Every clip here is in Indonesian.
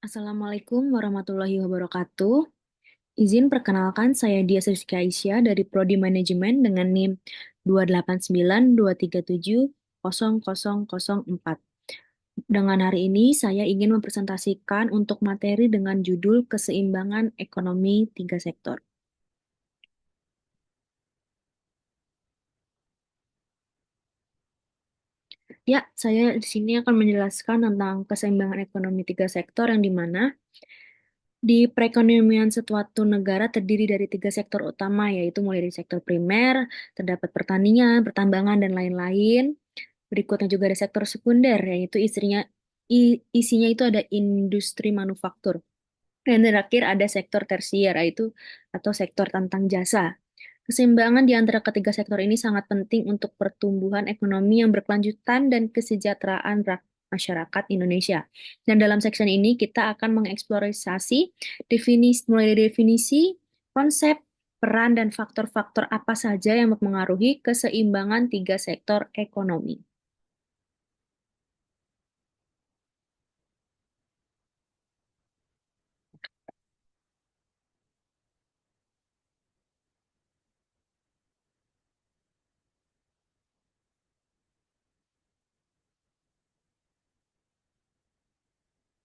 Assalamualaikum warahmatullahi wabarakatuh. Izin perkenalkan, saya Dia Rizky Aisyah dari Prodi Manajemen dengan NIM 28923700004. Dengan hari ini, saya ingin mempresentasikan untuk materi dengan judul Keseimbangan Ekonomi Tiga Sektor. Ya, saya di sini akan menjelaskan tentang keseimbangan ekonomi tiga sektor yang di mana di perekonomian suatu negara terdiri dari tiga sektor utama, yaitu mulai dari sektor primer, terdapat pertanian, pertambangan, dan lain-lain. Berikutnya juga ada sektor sekunder, yaitu isinya itu ada industri manufaktur. Dan terakhir ada sektor tersier, yaitu atau sektor tentang jasa. Keseimbangan di antara ketiga sektor ini sangat penting untuk pertumbuhan ekonomi yang berkelanjutan dan kesejahteraan masyarakat Indonesia. Dan dalam section ini kita akan mengeksplorasi mulai dari definisi, konsep, peran, dan faktor-faktor apa saja yang mempengaruhi keseimbangan tiga sektor ekonomi.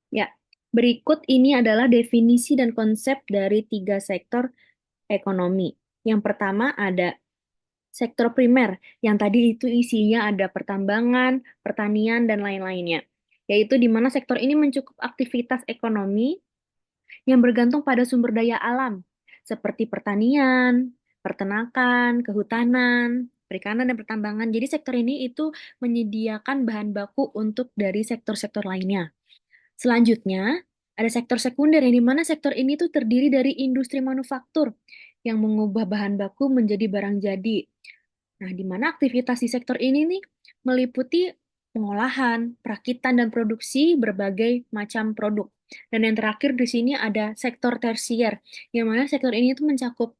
Ya, berikut ini adalah definisi dan konsep dari tiga sektor ekonomi. Yang pertama ada sektor primer, yang tadi itu isinya ada pertambangan, pertanian, dan lain-lainnya. Yaitu di mana sektor ini mencakup aktivitas ekonomi yang bergantung pada sumber daya alam, seperti pertanian, peternakan, kehutanan, perikanan, dan pertambangan. Jadi sektor ini itu menyediakan bahan baku untuk dari sektor-sektor lainnya. Selanjutnya, ada sektor sekunder yang dimana sektor ini tuh terdiri dari industri manufaktur yang mengubah bahan baku menjadi barang jadi. Nah, di mana aktivitas di sektor ini nih meliputi pengolahan, perakitan, dan produksi berbagai macam produk. Dan yang terakhir di sini ada sektor tersier, yang mana sektor ini tuh mencakup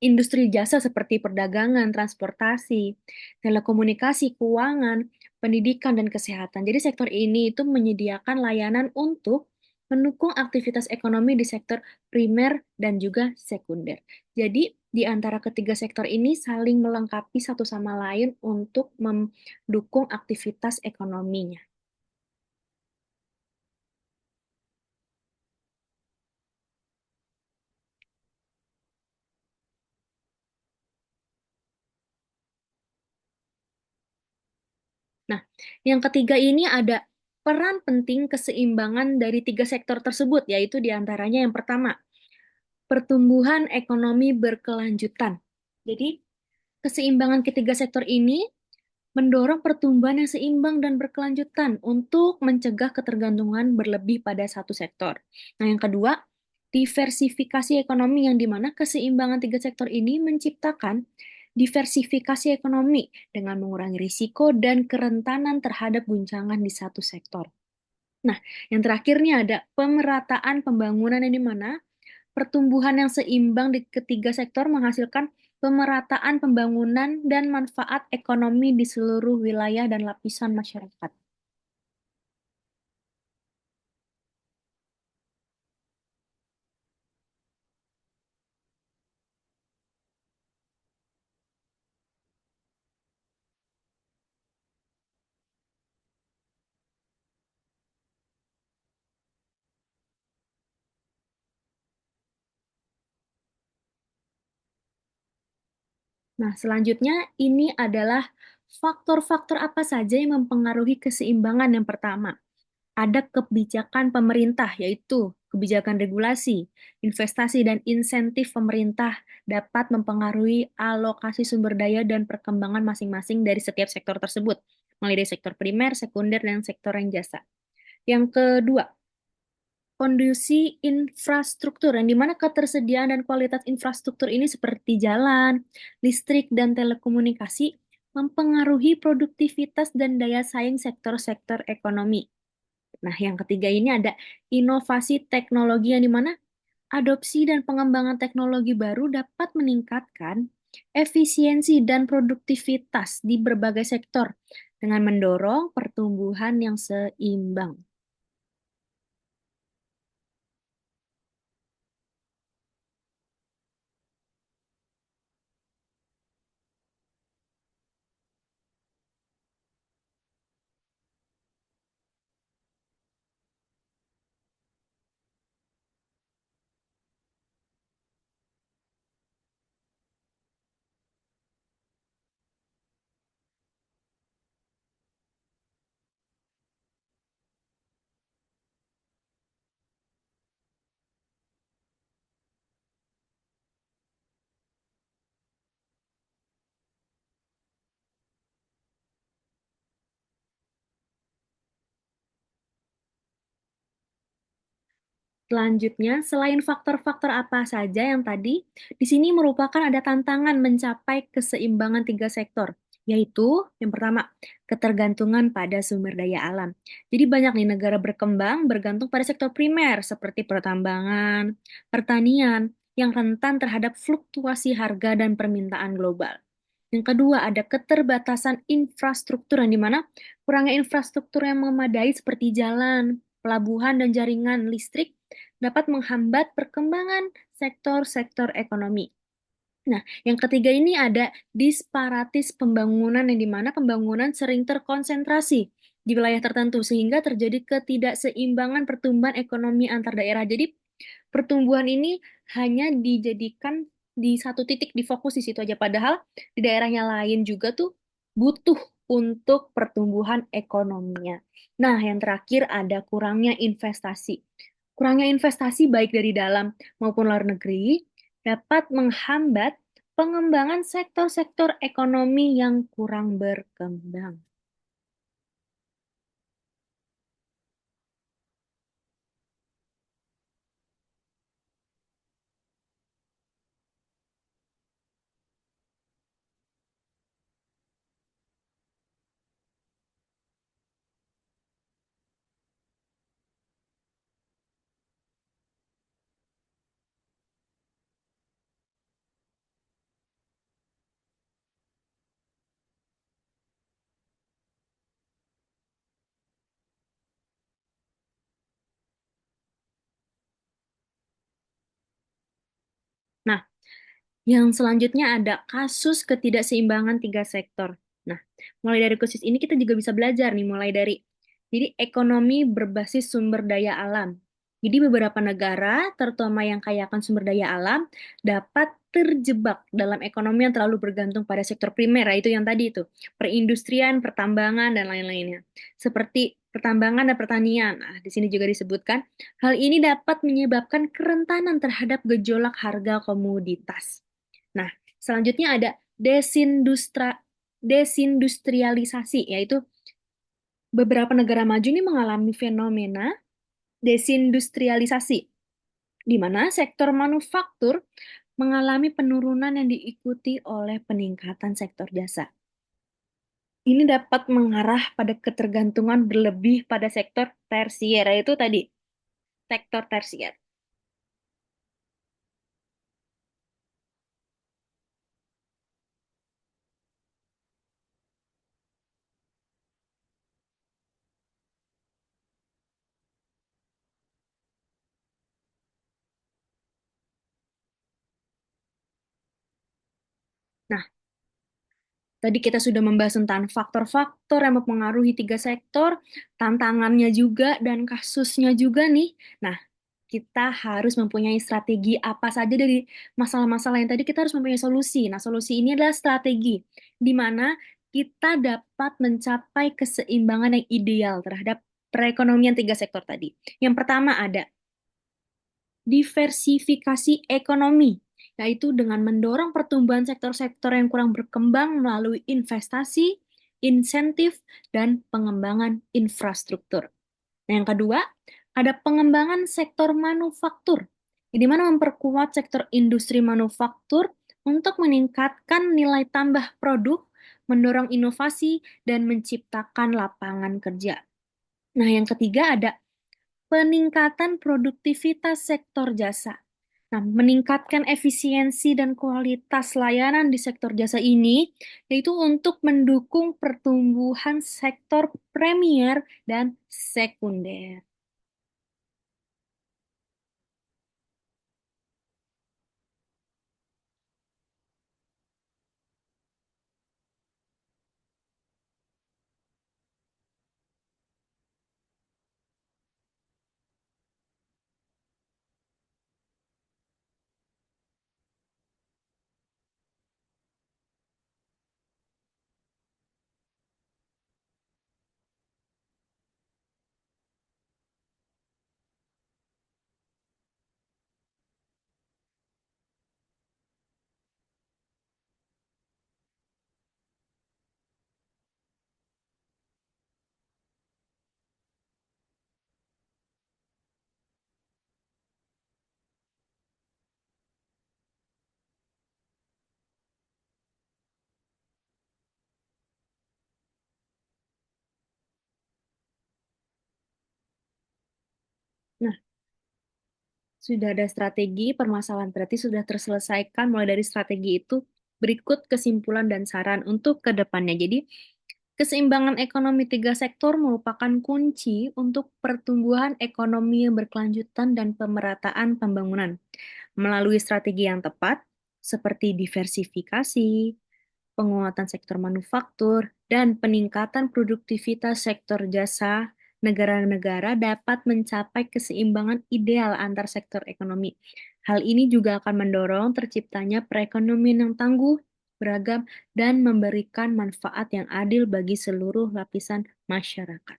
industri jasa seperti perdagangan, transportasi, telekomunikasi, keuangan, pendidikan, dan kesehatan. Jadi sektor ini itu menyediakan layanan untuk mendukung aktivitas ekonomi di sektor primer dan juga sekunder. Jadi di antara ketiga sektor ini saling melengkapi satu sama lain untuk mendukung aktivitas ekonominya. Nah, yang ketiga ini ada peran penting keseimbangan dari tiga sektor tersebut, yaitu diantaranya yang pertama, pertumbuhan ekonomi berkelanjutan. Jadi, keseimbangan ketiga sektor ini mendorong pertumbuhan yang seimbang dan berkelanjutan untuk mencegah ketergantungan berlebih pada satu sektor. Nah, yang kedua, diversifikasi ekonomi yang dimana keseimbangan tiga sektor ini menciptakan diversifikasi ekonomi dengan mengurangi risiko dan kerentanan terhadap guncangan di satu sektor. Nah, yang terakhirnya ada pemerataan pembangunan yang dimana pertumbuhan yang seimbang di ketiga sektor menghasilkan pemerataan pembangunan dan manfaat ekonomi di seluruh wilayah dan lapisan masyarakat. Nah, selanjutnya ini adalah faktor-faktor apa saja yang mempengaruhi keseimbangan. Yang pertama, ada kebijakan pemerintah, yaitu kebijakan regulasi, investasi, dan insentif pemerintah dapat mempengaruhi alokasi sumber daya dan perkembangan masing-masing dari setiap sektor tersebut, mulai dari sektor primer, sekunder, dan sektor yang jasa. Yang kedua, kondisi infrastruktur, yang dimana ketersediaan dan kualitas infrastruktur ini seperti jalan, listrik, dan telekomunikasi mempengaruhi produktivitas dan daya saing sektor-sektor ekonomi. Nah, yang ketiga ini ada inovasi teknologi yang dimana adopsi dan pengembangan teknologi baru dapat meningkatkan efisiensi dan produktivitas di berbagai sektor dengan mendorong pertumbuhan yang seimbang. Selanjutnya, selain faktor-faktor apa saja yang tadi, di sini merupakan ada tantangan mencapai keseimbangan tiga sektor, yaitu yang pertama, ketergantungan pada sumber daya alam. Jadi banyak nih negara berkembang bergantung pada sektor primer seperti pertambangan, pertanian, yang rentan terhadap fluktuasi harga dan permintaan global. Yang kedua, ada keterbatasan infrastruktur yang dimana kurangnya infrastruktur yang memadai seperti jalan, pelabuhan, dan jaringan listrik dapat menghambat perkembangan sektor-sektor ekonomi. Nah, yang ketiga ini ada disparatis pembangunan yang dimana pembangunan sering terkonsentrasi di wilayah tertentu sehingga terjadi ketidakseimbangan pertumbuhan ekonomi antar daerah. Jadi pertumbuhan ini hanya dijadikan di satu titik, difokus di situ aja. Padahal di daerahnya lain juga tuh butuh untuk pertumbuhan ekonominya. Nah, yang terakhir ada kurangnya investasi. Kurangnya investasi baik dari dalam maupun luar negeri dapat menghambat pengembangan sektor-sektor ekonomi yang kurang berkembang. Nah, yang selanjutnya ada kasus ketidakseimbangan tiga sektor. Nah, mulai dari kasus ini kita juga bisa belajar nih, mulai dari jadi ekonomi berbasis sumber daya alam. Jadi beberapa negara, terutama yang kaya akan sumber daya alam, dapat terjebak dalam ekonomi yang terlalu bergantung pada sektor primer, yaitu yang tadi itu, perindustrian, pertambangan, dan lain-lainnya. Seperti pertambangan dan pertanian. Nah, di sini juga disebutkan, hal ini dapat menyebabkan kerentanan terhadap gejolak harga komoditas. Nah, selanjutnya ada desindustrialisasi, yaitu beberapa negara maju ini mengalami fenomena desindustrialisasi, di mana sektor manufaktur mengalami penurunan yang diikuti oleh peningkatan sektor jasa. Ini dapat mengarah pada ketergantungan berlebih pada sektor tersier, yaitu tadi, sektor tersier. Nah, tadi kita sudah membahas tentang faktor-faktor yang mempengaruhi tiga sektor, tantangannya juga, dan kasusnya juga nih. Nah, kita harus mempunyai strategi apa saja dari masalah-masalah yang tadi kita harus mempunyai solusi. Nah, solusi ini adalah strategi di mana kita dapat mencapai keseimbangan yang ideal terhadap perekonomian tiga sektor tadi. Yang pertama ada diversifikasi ekonomi, yaitu dengan mendorong pertumbuhan sektor-sektor yang kurang berkembang melalui investasi, insentif, dan pengembangan infrastruktur. Nah, yang kedua, ada pengembangan sektor manufaktur, di mana memperkuat sektor industri manufaktur untuk meningkatkan nilai tambah produk, mendorong inovasi, dan menciptakan lapangan kerja. Nah, yang ketiga ada peningkatan produktivitas sektor jasa. Nah, meningkatkan efisiensi dan kualitas layanan di sektor jasa ini, yaitu untuk mendukung pertumbuhan sektor premier dan sekunder. Nah, sudah ada strategi, permasalahan berarti sudah terselesaikan mulai dari strategi itu. Berikut kesimpulan dan saran untuk ke depannya. Jadi, keseimbangan ekonomi tiga sektor merupakan kunci untuk pertumbuhan ekonomi yang berkelanjutan dan pemerataan pembangunan. Melalui strategi yang tepat, seperti diversifikasi, penguatan sektor manufaktur, dan peningkatan produktivitas sektor jasa, negara-negara dapat mencapai keseimbangan ideal antar sektor ekonomi. Hal ini juga akan mendorong terciptanya perekonomian yang tangguh, beragam, dan memberikan manfaat yang adil bagi seluruh lapisan masyarakat.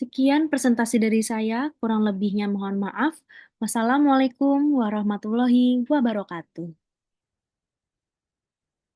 Sekian presentasi dari saya, kurang lebihnya mohon maaf. Wassalamualaikum warahmatullahi wabarakatuh.